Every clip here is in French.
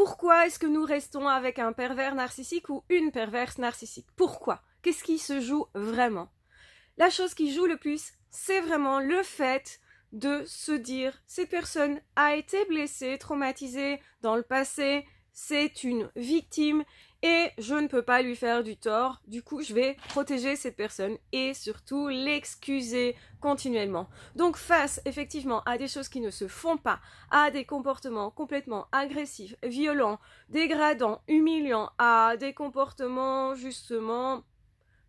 Pourquoi est-ce que nous restons avec un pervers narcissique ou une perverse narcissique? Pourquoi? Qu'est-ce qui se joue vraiment? La chose qui joue le plus, c'est vraiment le fait de se dire cette personne a été blessée, traumatisée dans le passé, c'est une victime et je ne peux pas lui faire du tort, du coup je vais protéger cette personne et surtout l'excuser continuellement. Donc face effectivement à des choses qui ne se font pas, à des comportements complètement agressifs, violents, dégradants, humiliants, à des comportements justement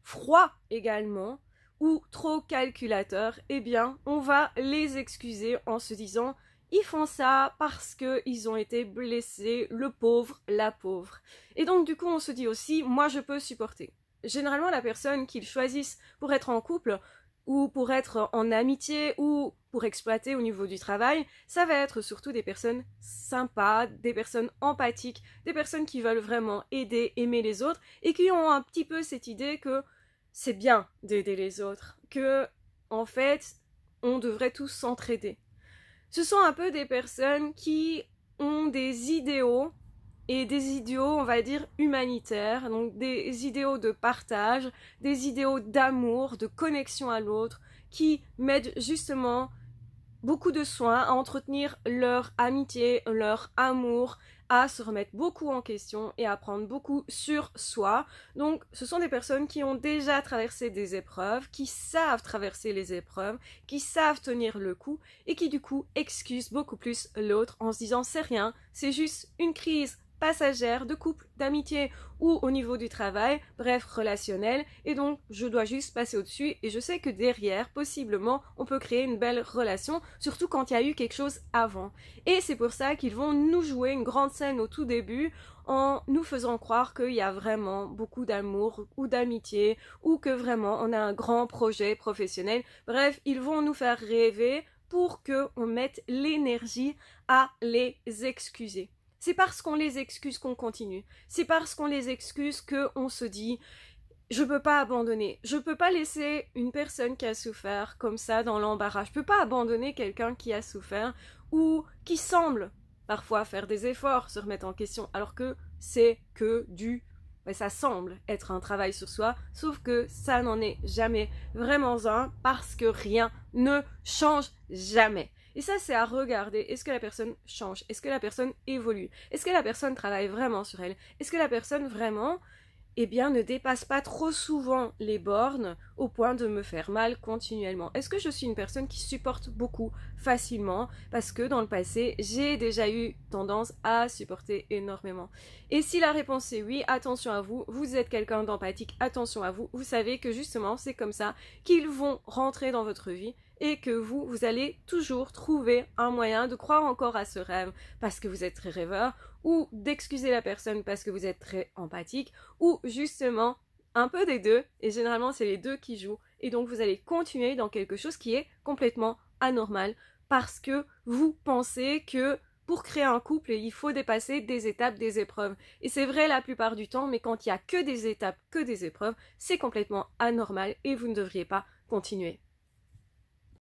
froids également, ou trop calculateurs, eh bien, on va les excuser en se disant ils font ça parce qu'ils ont été blessés, le pauvre, la pauvre. Et donc, du coup, on se dit aussi, moi, je peux supporter. Généralement, la personne qu'ils choisissent pour être en couple, ou pour être en amitié, ou pour exploiter au niveau du travail, ça va être surtout des personnes sympas, des personnes empathiques, des personnes qui veulent vraiment aider, aimer les autres, et qui ont un petit peu cette idée que c'est bien d'aider les autres, que, en fait, on devrait tous s'entraider. Ce sont un peu des personnes qui ont des idéaux, et des idéaux, on va dire, humanitaires, donc des idéaux de partage, des idéaux d'amour, de connexion à l'autre, qui mettent justement beaucoup de soin à entretenir leur amitié, leur amour, à se remettre beaucoup en question et à prendre beaucoup sur soi. Donc ce sont des personnes qui ont déjà traversé des épreuves, qui savent traverser les épreuves, qui savent tenir le coup et qui du coup excusent beaucoup plus l'autre en se disant c'est rien, c'est juste une crise passagère de couple, d'amitié ou au niveau du travail, bref, relationnel, et donc je dois juste passer au-dessus et je sais que derrière, possiblement, on peut créer une belle relation, surtout quand il y a eu quelque chose avant. Et c'est pour ça qu'ils vont nous jouer une grande scène au tout début en nous faisant croire qu'il y a vraiment beaucoup d'amour ou d'amitié ou que vraiment on a un grand projet professionnel. Bref, ils vont nous faire rêver pour qu'on mette l'énergie à les excuser. C'est parce qu'on les excuse qu'on continue. C'est parce qu'on les excuse qu'on se dit je peux pas abandonner. Je peux pas laisser une personne qui a souffert comme ça dans l'embarras. Je peux pas abandonner quelqu'un qui a souffert ou qui semble parfois faire des efforts, se remettre en question, alors que c'est que ça semble être un travail sur soi, sauf que ça n'en est jamais vraiment un parce que rien ne change jamais. Et ça, c'est à regarder. Est-ce que la personne change? Est-ce que la personne évolue? Est-ce que la personne travaille vraiment sur elle? Est-ce que la personne vraiment, ne dépasse pas trop souvent les bornes au point de me faire mal continuellement? Est-ce que je suis une personne qui supporte beaucoup facilement? Parce que dans le passé, j'ai déjà eu tendance à supporter énormément. Et si la réponse est oui, attention à vous, vous êtes quelqu'un d'empathique, attention à vous, vous savez que justement c'est comme ça qu'ils vont rentrer dans votre vie et que vous allez toujours trouver un moyen de croire encore à ce rêve parce que vous êtes très rêveur, ou d'excuser la personne parce que vous êtes très empathique, ou justement un peu des deux, et généralement c'est les deux qui jouent, et donc vous allez continuer dans quelque chose qui est complètement anormal, parce que vous pensez que pour créer un couple, il faut dépasser des étapes, des épreuves. Et c'est vrai la plupart du temps, mais quand il n'y a que des étapes, que des épreuves, c'est complètement anormal et vous ne devriez pas continuer.